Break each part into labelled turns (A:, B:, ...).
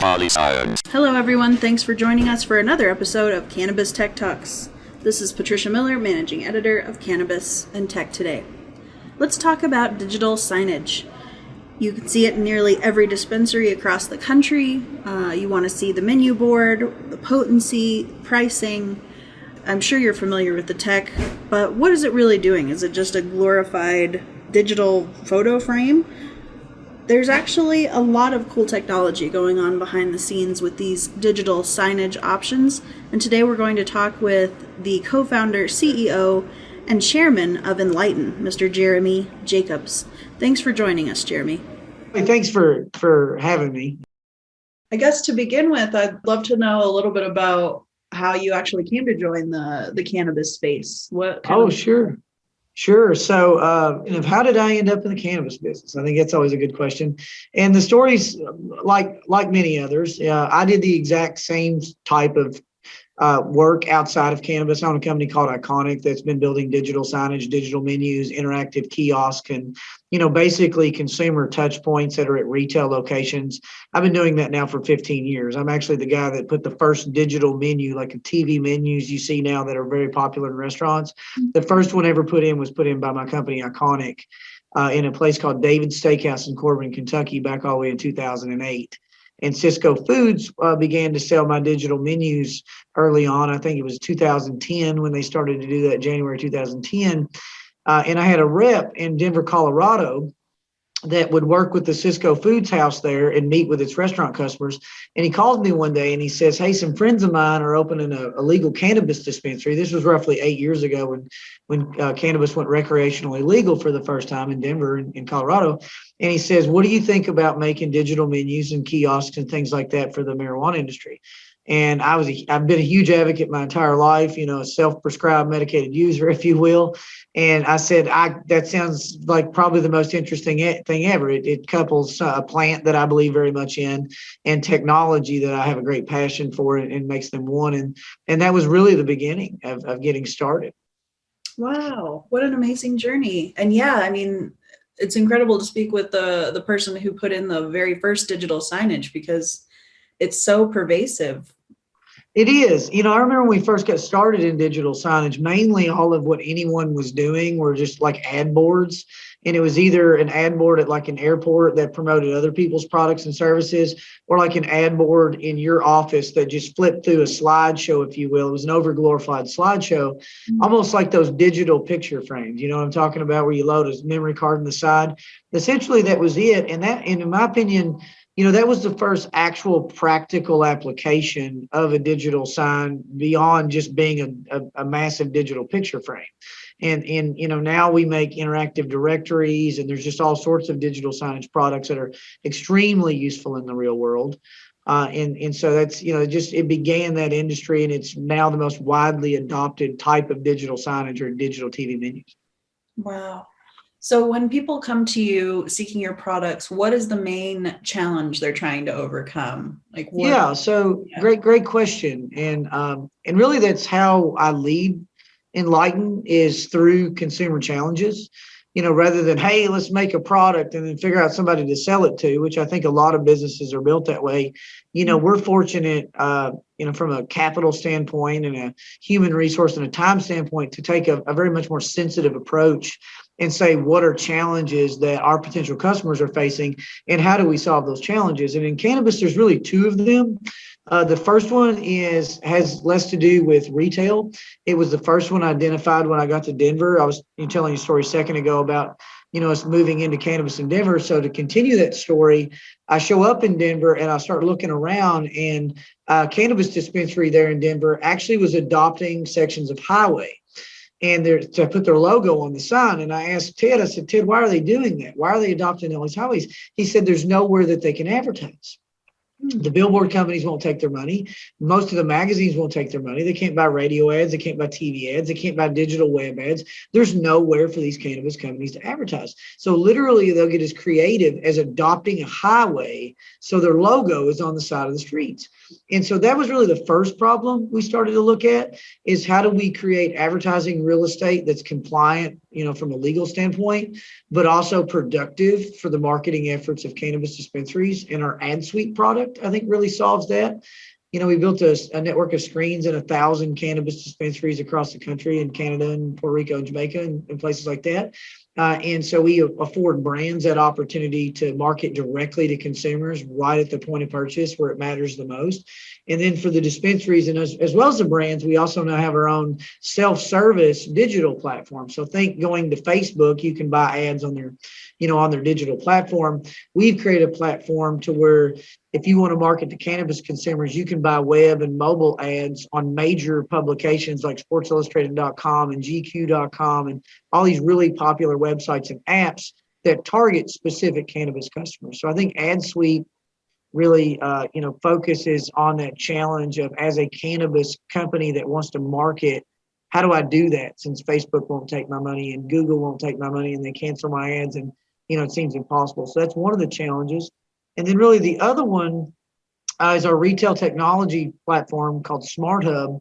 A: Hello everyone, thanks for joining us for another episode of Cannabis Tech Talks. This is Patricia Miller, Managing Editor of Cannabis and Tech Today. Let's talk about digital signage. You can see it in nearly every dispensary across the country. You want to see the menu board, the potency, pricing. I'm sure you're familiar with the tech, but what is it really doing? Is it just a glorified digital photo frame? There's actually a lot of cool technology going on behind the scenes with these digital signage options, and today we're going to talk with the co-founder, CEO, and chairman of Enlighten, Mr. Jeremy Jacobs. Thanks for joining us, Jeremy.
B: Hey, thanks for having me.
A: I guess to begin with, I'd love to know a little bit about how you actually came to join the cannabis space.
B: Sure. So, how did I end up in the cannabis business? I think that's always a good question. And the story's like many others. I did the exact same type of work outside of cannabis. I own a company called Iconic that's been building digital signage, digital menus, interactive kiosks, and basically consumer touch points that are at retail locations. I've been doing that now for 15 years. I'm actually the guy that put the first digital menu, like the TV menus you see now that are very popular in restaurants. The first one ever put in by my company Iconic in a place called David's Steakhouse in Corbin, Kentucky, back all the way in 2008. And Cisco Foods began to sell my digital menus early on. I think it was 2010 when they started to do that, January 2010. And I had a rep in Denver, Colorado that would work with the Cisco Foods house there and meet with its restaurant customers. And he called me one day and he says, "Hey, some friends of mine are opening a legal cannabis dispensary." This was roughly 8 years ago when cannabis went recreationally legal for the first time in Denver and in Colorado. And he says, "What do you think about making digital menus and kiosks and things like that for the marijuana industry?" And I've been a huge advocate my entire life, a self-prescribed medicated user, if you will. And I said, that sounds like probably the most interesting thing ever. It couples a plant that I believe very much in and technology that I have a great passion for and makes them one. And that was really the beginning of getting started.
A: Wow, what an amazing journey. And yeah, I mean, it's incredible to speak with the person who put in the very first digital signage because it's so pervasive.
B: It is. I remember when we first got started in digital signage, mainly all of what anyone was doing were just like ad boards. And it was either an ad board at like an airport that promoted other people's products and services, or like an ad board in your office that just flipped through a slideshow, if you will. It was an overglorified slideshow, almost like those digital picture frames. You know what I'm talking about, where you load a memory card on the side. Essentially, that was it. And in my opinion, that was the first actual practical application of a digital sign beyond just being a massive digital picture frame. And now we make interactive directories, and there's just all sorts of digital signage products that are extremely useful in the real world. And so that's, it began that industry, and it's now the most widely adopted type of digital signage or digital TV menus.
A: Wow. So when people come to you seeking your products, what is the main challenge they're trying to overcome?
B: Great question. And really that's how I lead Enlighten, is through consumer challenges, rather than, hey, let's make a product and then figure out somebody to sell it to, which I think a lot of businesses are built that way. We're fortunate, from a capital standpoint and a human resource and a time standpoint to take a very much more sensitive approach and say, what are challenges that our potential customers are facing and how do we solve those challenges? And in cannabis, there's really two of them. The first one has less to do with retail. It was the first one I identified when I got to Denver. I was telling you a story a second ago about, us moving into cannabis in Denver. So to continue that story, I show up in Denver and I start looking around, and cannabis dispensary there in Denver actually was adopting sections of highway. And to put their logo on the sign. And I asked Ted, I said, "Ted, why are they doing that? Why are they adopting all these highways?" He said, "There's nowhere that they can advertise. The billboard companies won't take their money. Most of the magazines won't take their money. They can't buy radio ads. They can't buy TV ads. They can't buy digital web ads. There's nowhere for these cannabis companies to advertise. So literally they'll get as creative as adopting a highway so their logo is on the side of the streets." And so that was really the first problem we started to look at, is how do we create advertising real estate that's compliant from a legal standpoint, but also productive for the marketing efforts of cannabis dispensaries. And our ad suite product, I think, really solves that. We built a network of screens in 1,000 cannabis dispensaries across the country in Canada and Puerto Rico and Jamaica and places like that. And so we afford brands that opportunity to market directly to consumers right at the point of purchase where it matters the most. And then for the dispensaries and as well as the brands, we also now have our own self-service digital platform. So think going to Facebook, you can buy ads on their digital platform. We've created a platform to where if you want to market to cannabis consumers, you can buy web and mobile ads on major publications like sportsillustrated.com and GQ.com and all these really popular websites and apps that target specific cannabis customers. So I think Ad Suite really, focuses on that challenge of, as a cannabis company that wants to market, how do I do that since Facebook won't take my money and Google won't take my money and they cancel my ads and, it seems impossible. So that's one of the challenges. And then really the other one is our retail technology platform called Smart Hub.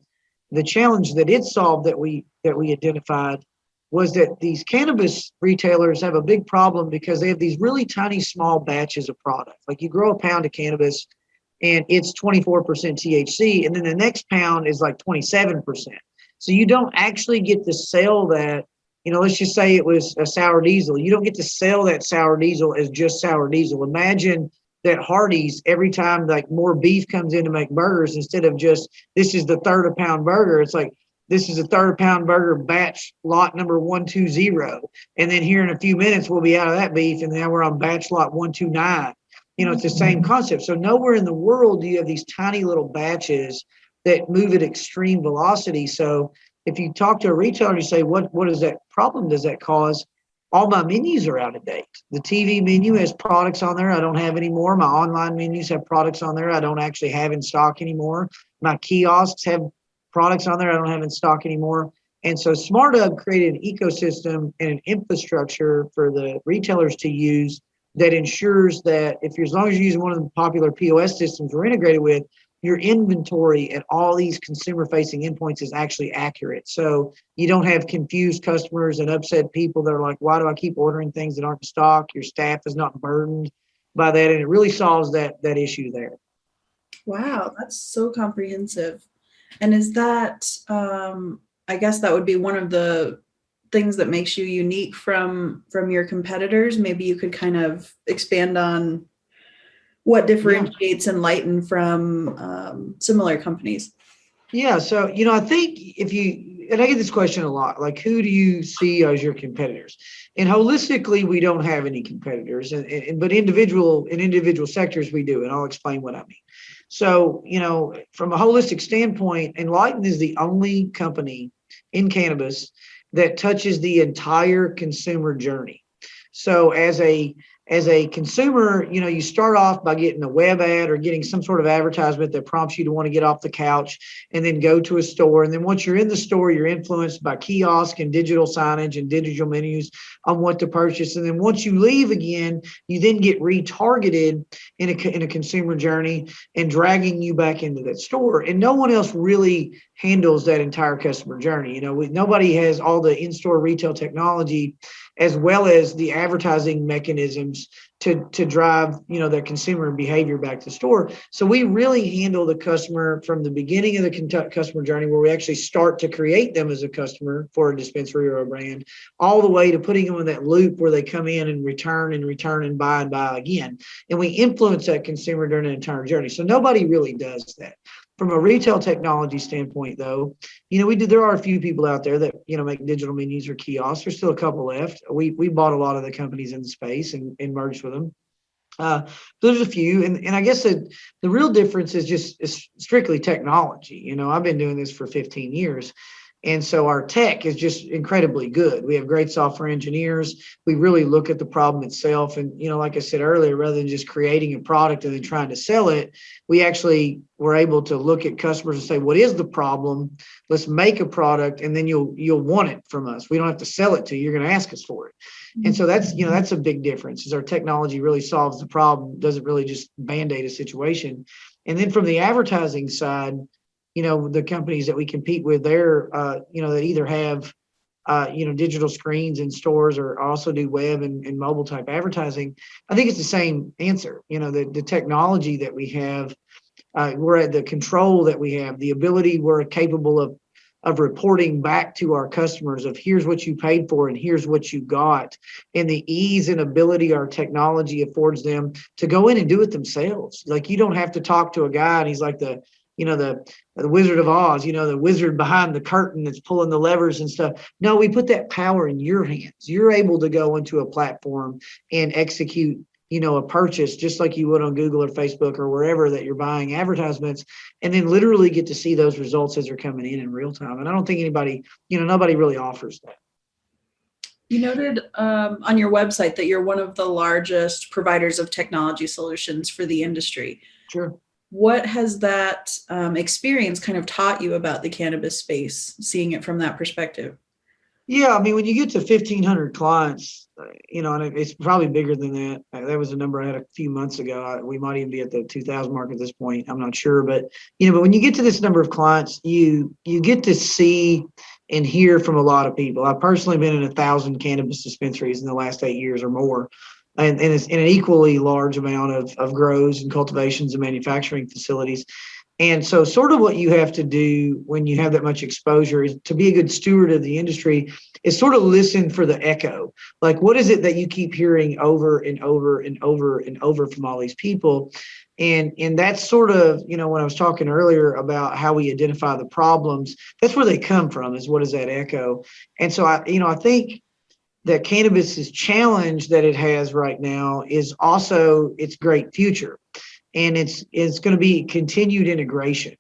B: The challenge that it solved that we identified was that these cannabis retailers have a big problem because they have these really tiny, small batches of product. Like you grow a pound of cannabis and it's 24% THC, and then the next pound is like 27%. So you don't actually get to sell that. Let's just say it was a sour diesel. You don't get to sell that sour diesel as just sour diesel. Imagine that Hardee's, every time like more beef comes in to make burgers, instead of just, this is the third a pound burger, it's like, this is a third pound burger batch lot number 120. And then here in a few minutes, we'll be out of that beef. And now we're on batch lot 129. It's the same concept. So nowhere in the world do you have these tiny little batches that move at extreme velocity. So if you talk to a retailer, you say, what is that problem does that cause? All my menus are out of date. The TV menu has products on there I don't have anymore. My online menus have products on there I don't actually have in stock anymore. My kiosks have products on there I don't have in stock anymore. And so Smart Hub created an ecosystem and an infrastructure for the retailers to use that ensures that as long as you're using one of the popular POS systems we're integrated with, your inventory at all these consumer-facing endpoints is actually accurate. So you don't have confused customers and upset people that are like, why do I keep ordering things that aren't in stock? Your staff is not burdened by that, and it really solves that issue there.
A: Wow, that's so comprehensive. And is that, I guess that would be one of the things that makes you unique from your competitors. Maybe you could kind of expand on what differentiates Enlighten from similar companies.
B: Yeah. So, I think and I get this question a lot, like, who do you see as your competitors? And holistically, we don't have any competitors, but in individual sectors we do. And I'll explain what I mean. So, from a holistic standpoint, Enlighten is the only company in cannabis that touches the entire consumer journey. So as a consumer, you start off by getting a web ad or getting some sort of advertisement that prompts you to want to get off the couch and then go to a store. And then once you're in the store, you're influenced by kiosk and digital signage and digital menus on what to purchase. And then once you leave again, you then get retargeted in a consumer journey and dragging you back into that store. And no one else really handles that entire customer journey. Nobody has all the in-store retail technology as well as the advertising mechanisms to drive, their consumer behavior back to store. So we really handle the customer from the beginning of the customer journey, where we actually start to create them as a customer for a dispensary or a brand, all the way to putting them in that loop where they come in and return and buy again. And we influence that consumer during the entire journey. So nobody really does that. From a retail technology standpoint, though, there are a few people out there that, make digital menus or kiosks. There's still a couple left. We bought a lot of the companies in the space and merged with them. There's a few. And I guess the real difference is strictly technology. I've been doing this for 15 years. And so our tech is just incredibly good. We have great software engineers. We really look at the problem itself. And, like I said earlier, rather than just creating a product and then trying to sell it, we actually were able to look at customers and say, what is the problem? Let's make a product, and then you'll want it from us. We don't have to sell it to you. You're going to ask us for it. And so that's a big difference, is our technology really solves the problem, doesn't really just band-aid a situation. And then from the advertising side, the companies that we compete with there, that either have digital screens in stores or also do web and mobile type advertising, I think it's the same answer. The technology that we have, we're at the control that we have, the ability we're capable of reporting back to our customers of here's what you paid for and here's what you got, and the ease and ability our technology affords them to go in and do it themselves. Like, you don't have to talk to a guy and he's like the Wizard of Oz, the wizard behind the curtain that's pulling the levers and stuff. No, we put that power in your hands. You're able to go into a platform and execute a purchase just like you would on Google or Facebook or wherever that you're buying advertisements, and then literally get to see those results as they're coming in real time. And I don't think nobody really offers that.
A: You noted on your website that you're one of the largest providers of technology solutions for the industry.
B: Sure.
A: What has that experience kind of taught you about the cannabis space, seeing it from that perspective?
B: Yeah, I mean, when you get to 1,500 clients, and it's probably bigger than that. That was a number I had a few months ago. We might even be at the 2,000 mark at this point. I'm not sure, but when you get to this number of clients, you get to see and hear from a lot of people. I've personally been in 1,000 cannabis dispensaries in the last 8 years or more, and it's in an equally large amount of grows and cultivations and manufacturing facilities. And so sort of what you have to do when you have that much exposure is to be a good steward of the industry is sort of listen for the echo. Like, what is it that you keep hearing over and over and over and over from all these people? And that's sort of, when I was talking earlier about how we identify the problems, that's where they come from, is what is that echo? And so I think that cannabis's challenge that it has right now is also its great future. And it's going to be continued integration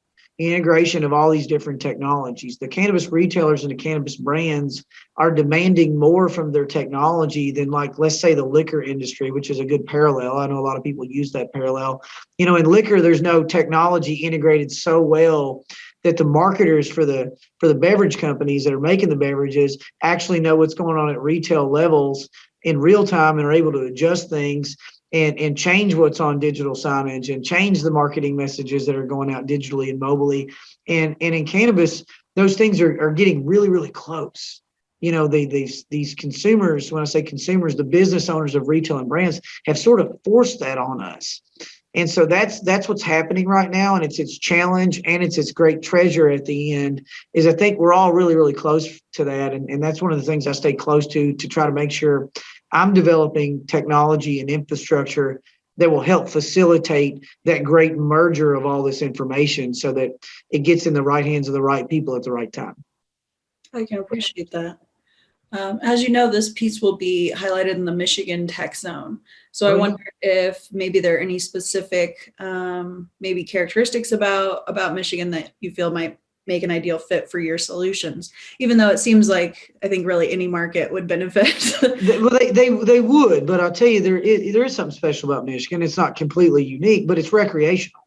B: of all these different technologies. The cannabis retailers and the cannabis brands are demanding more from their technology than, like, let's say, the liquor industry, which is a good parallel. I know a lot of people use that parallel. In liquor, there's no technology integrated so well that the marketers for the beverage companies that are making the beverages actually know what's going on at retail levels in real time and are able to adjust things and change what's on digital signage and change the marketing messages that are going out digitally and mobily. And in cannabis, those things are getting really, really close. These consumers, when I say consumers, the business owners of retail and brands have sort of forced that on us. And so that's what's happening right now. And it's its challenge and it's its great treasure at the end, is I think we're all really, really close to that. And that's one of the things I stay close to try to make sure I'm developing technology and infrastructure that will help facilitate that great merger of all this information so that it gets in the right hands of the right people at the right time.
A: I can appreciate that. As you know, this piece will be highlighted in the Michigan Tech Zone. So I wonder if maybe there are any specific maybe characteristics about Michigan that you feel might make an ideal fit for your solutions, even though it seems like I think really any market would benefit.
B: Well, they would, but I'll tell you, there is something special about Michigan. It's not completely unique, but it's recreational.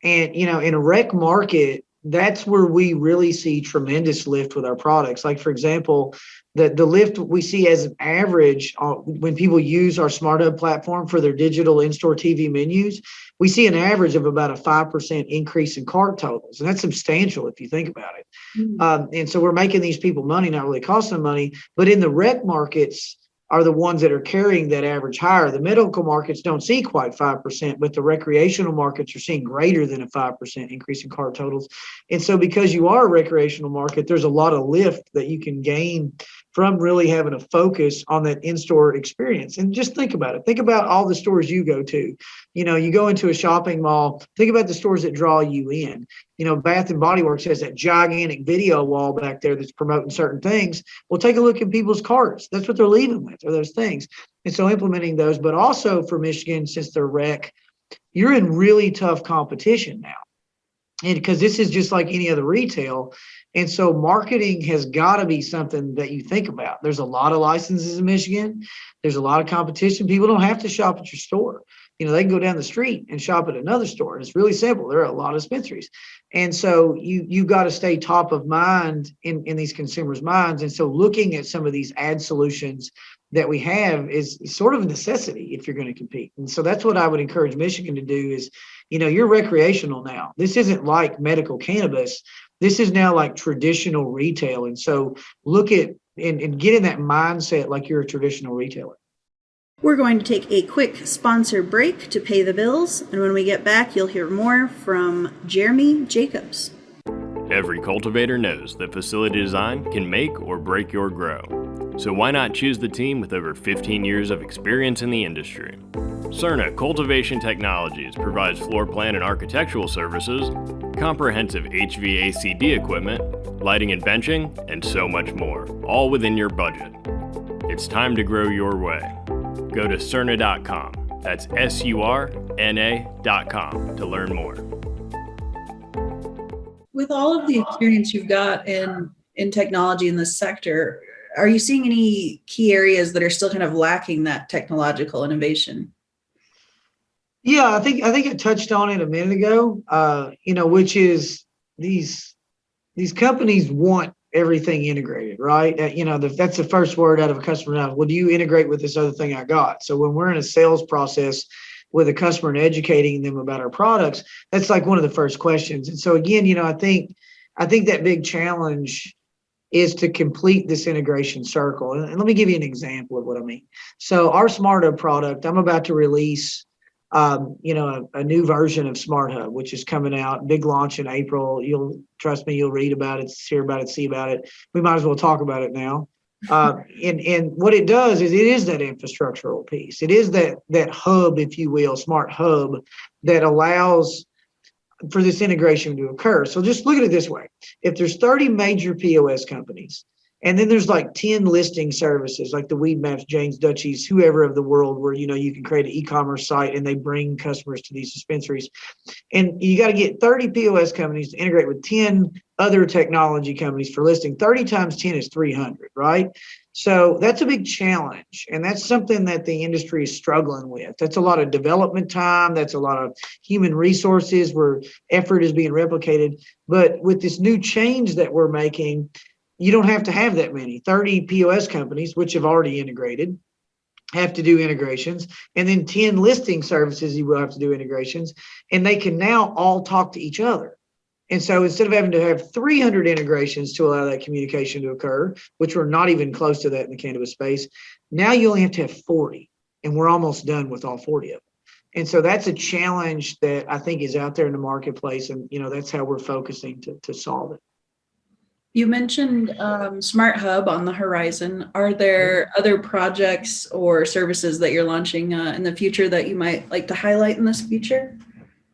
B: And, in a rec market, that's where we really see tremendous lift with our products. Like, for example, the lift we see as an average when people use our Smart Hub platform for their digital in-store TV menus, we see an average of about a 5% increase in cart totals. And that's substantial if you think about it. And so we're making these people money, not really costing them money, but in the rec markets are the ones that are carrying that average higher. The medical markets don't see quite 5%, but the recreational markets are seeing greater than a 5% increase in cart totals. And so because you are a recreational market, there's a lot of lift that you can gain from really having a focus on that in-store experience. And just think about it. Think about all the stores you go to. You go into a shopping mall, think about the stores that draw you in. Bath and Body Works has that gigantic video wall back there that's promoting certain things. Well, take a look at people's carts. That's what they're leaving with, are those things. And so implementing those, but also for Michigan, since they're rec, you're in really tough competition now. And because this is just like any other retail. And so marketing has got to be something that you think about. There's a lot of licenses in Michigan. There's a lot of competition. People don't have to shop at your store. They can go down the street and shop at another store. And it's really simple. There are a lot of dispensaries. And so you've got to stay top of mind in these consumers' minds. And so looking at some of these ad solutions that we have is sort of a necessity if you're going to compete. And so that's what I would encourage Michigan to do is, you're recreational now. This isn't like medical cannabis. This is now like traditional retail. And so look at and get in that mindset like you're a traditional retailer.
A: We're going to take a quick sponsor break to pay the bills, and when we get back, you'll hear more from Jeremy Jacobs.
C: Every cultivator knows that facility design can make or break your grow. So why not choose the team with over 15 years of experience in the industry? Cerna Cultivation Technologies provides floor plan and architectural services, comprehensive HVACD equipment, lighting and benching, and so much more, all within your budget. It's time to grow your way. Go to Cerna.com, that's SURNA.com, to learn more.
A: With all of the experience you've got in technology in this sector, are you seeing any key areas that are still kind of lacking that technological innovation?
B: Yeah, I think I touched on it a minute ago. Which is these companies want everything integrated, right? That's the first word out of a customer now. Well, do you integrate with this other thing I got? So when we're in a sales process with a customer and educating them about our products, that's like one of the first questions. And so again, I think that big challenge is to complete this integration circle. And let me give you an example of what I mean. So our Smart Hub product, I'm about to release a new version of Smart Hub, which is coming out, big launch in April. You'll trust me, you'll read about it, hear about it, see about it. We might as well talk about it now. And what it does is it is that infrastructural piece. It is that hub, if you will, smart hub that allows for this integration to occur. So just look at it this way. If there's 30 major POS companies, and then there's like 10 listing services like the Weed Maps, Jane's, Dutchies, whoever of the world, where, you can create an e-commerce site and they bring customers to these dispensaries. And you got to get 30 POS companies to integrate with 10 other technology companies for listing. 30 times 10 is 300, right? So that's a big challenge. And that's something that the industry is struggling with. That's a lot of development time. That's a lot of human resources where effort is being replicated. But with this new change that we're making, you don't have to have that many. 30 POS companies, which have already integrated, have to do integrations. And then 10 listing services, you will have to do integrations. And they can now all talk to each other. And so instead of having to have 300 integrations to allow that communication to occur, which we're not even close to that in the cannabis space, now you only have to have 40. And we're almost done with all 40 of them. And so that's a challenge that I think is out there in the marketplace. And, that's how we're focusing to solve it.
A: You mentioned Smart Hub on the horizon. Are there other projects or services that you're launching in the future that you might like to highlight in this future?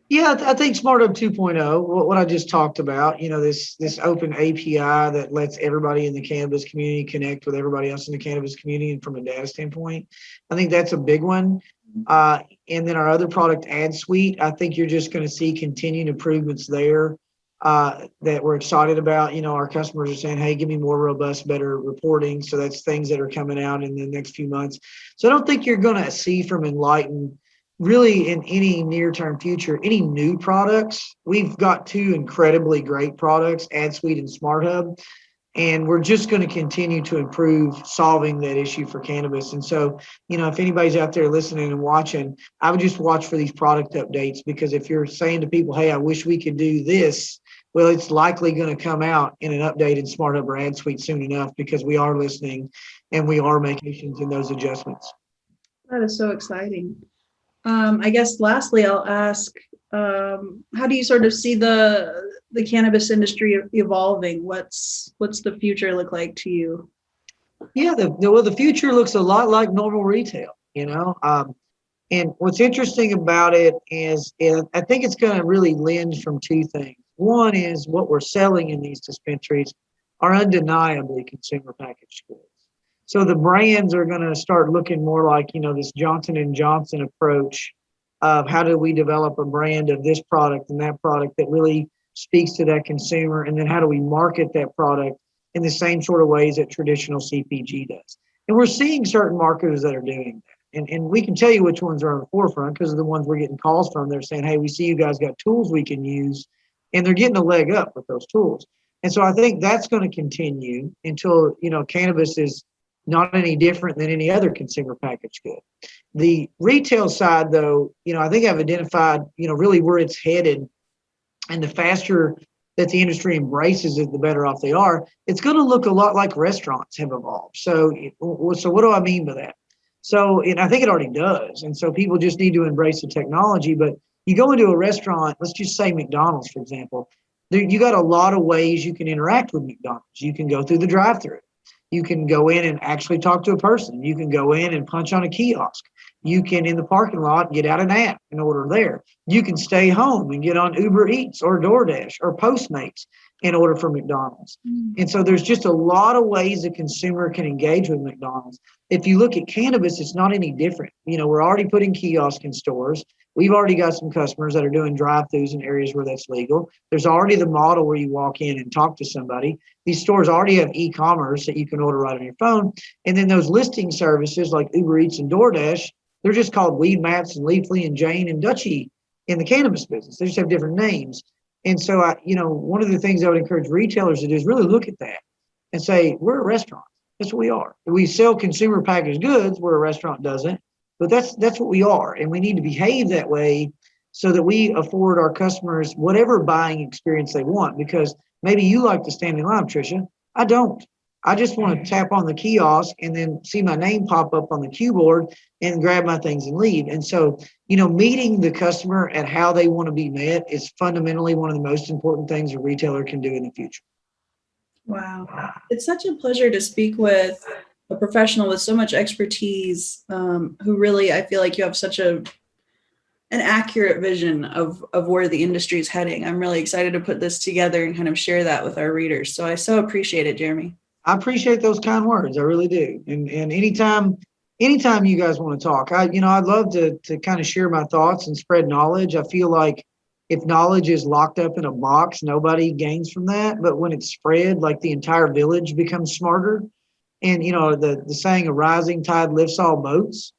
B: Yeah, I think Smart Hub 2.0, what I just talked about, this open API that lets everybody in the cannabis community connect with everybody else in the cannabis community and from a data standpoint, I think that's a big one. And then our other product, Ad Suite, I think you're just going to see continued improvements there. That we're excited about. Our customers are saying, hey, give me more robust, better reporting. So that's things that are coming out in the next few months. So I don't think you're going to see from Enlighten really in any near-term future, any new products. We've got two incredibly great products, Ad Suite and Smart Hub. And we're just going to continue to improve solving that issue for cannabis. And so, if anybody's out there listening and watching, I would just watch for these product updates, because if you're saying to people, hey, I wish we could do this, well, it's likely going to come out in an updated Smart Hub or Ad Suite soon enough, because we are listening and we are making in those adjustments.
A: That is so exciting. I guess lastly, I'll ask, how do you sort of see the cannabis industry evolving? What's the future look like to you?
B: Yeah, the future looks a lot like normal retail, and what's interesting about it is I think it's going to really lend from two things. One is what we're selling in these dispensaries are undeniably consumer packaged goods. So the brands are going to start looking more like, this Johnson & Johnson approach of how do we develop a brand of this product and that product that really speaks to that consumer, and then how do we market that product in the same sort of ways that traditional CPG does. And we're seeing certain marketers that are doing that. And we can tell you which ones are on the forefront because of the ones we're getting calls from. They're saying, hey, we see you guys got tools we can use, and they're getting a leg up with those tools. And so I think that's going to continue until, cannabis is not any different than any other consumer packaged good. The retail side, though, I think I've identified, really where it's headed. And the faster that the industry embraces it, the better off they are. It's going to look a lot like restaurants have evolved. So what do I mean by that? So, and I think it already does. And so people just need to embrace the technology. But you go into a restaurant, let's just say McDonald's, for example, you got a lot of ways you can interact with McDonald's. You can go through the drive-thru. You can go in and actually talk to a person. You can go in and punch on a kiosk. You can, in the parking lot, get out an app and order there. You can stay home and get on Uber Eats or DoorDash or Postmates and order from McDonald's. And so there's just a lot of ways a consumer can engage with McDonald's. If you look at cannabis, it's not any different. We're already putting kiosks in stores. We've already got some customers that are doing drive-thrus in areas where that's legal. There's already the model where you walk in and talk to somebody. These stores already have e-commerce that you can order right on your phone. And then those listing services like Uber Eats and DoorDash, they're just called Weed Mats and Leafly and Jane and Dutchie in the cannabis business. They just have different names. And so, one of the things I would encourage retailers to do is really look at that and say, we're a restaurant. That's what we are. We sell consumer packaged goods where a restaurant doesn't, but that's what we are. And we need to behave that way so that we afford our customers whatever buying experience they want. Because maybe you like to stand in line, Patricia. I don't. I just want to tap on the kiosk and then see my name pop up on the cue board and grab my things and leave. And so, meeting the customer at how they want to be met is fundamentally one of the most important things a retailer can do in the future.
A: Wow. It's such a pleasure to speak with a professional with so much expertise, who really, I feel like you have such an accurate vision of where the industry is heading. I'm really excited to put this together and kind of share that with our readers. So I so appreciate it, Jeremy.
B: I appreciate those kind words. I really do. And anytime you guys want to talk, I'd love to kind of share my thoughts and spread knowledge. I feel like if knowledge is locked up in a box, nobody gains from that. But when it's spread, like the entire village becomes smarter. And, the saying, a rising tide lifts all boats.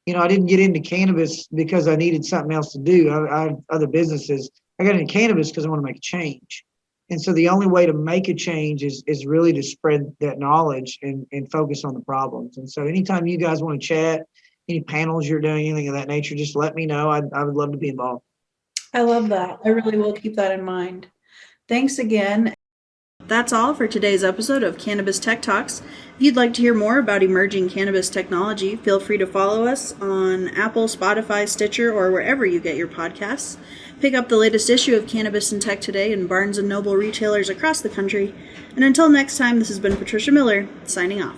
B: I didn't get into cannabis because I needed something else to do. I have other businesses. I got into cannabis because I want to make a change. And so the only way to make a change is really to spread that knowledge and focus on the problems. And so anytime you guys want to chat, any panels you're doing, anything of that nature, just let me know. I would love to be involved.
A: I love that. I really will keep that in mind. Thanks again. That's all for today's episode of Cannabis Tech Talks. If you'd like to hear more about emerging cannabis technology, feel free to follow us on Apple, Spotify, Stitcher, or wherever you get your podcasts. Pick up the latest issue of Cannabis and Tech today in Barnes & Noble retailers across the country. And until next time, this has been Patricia Miller, signing off.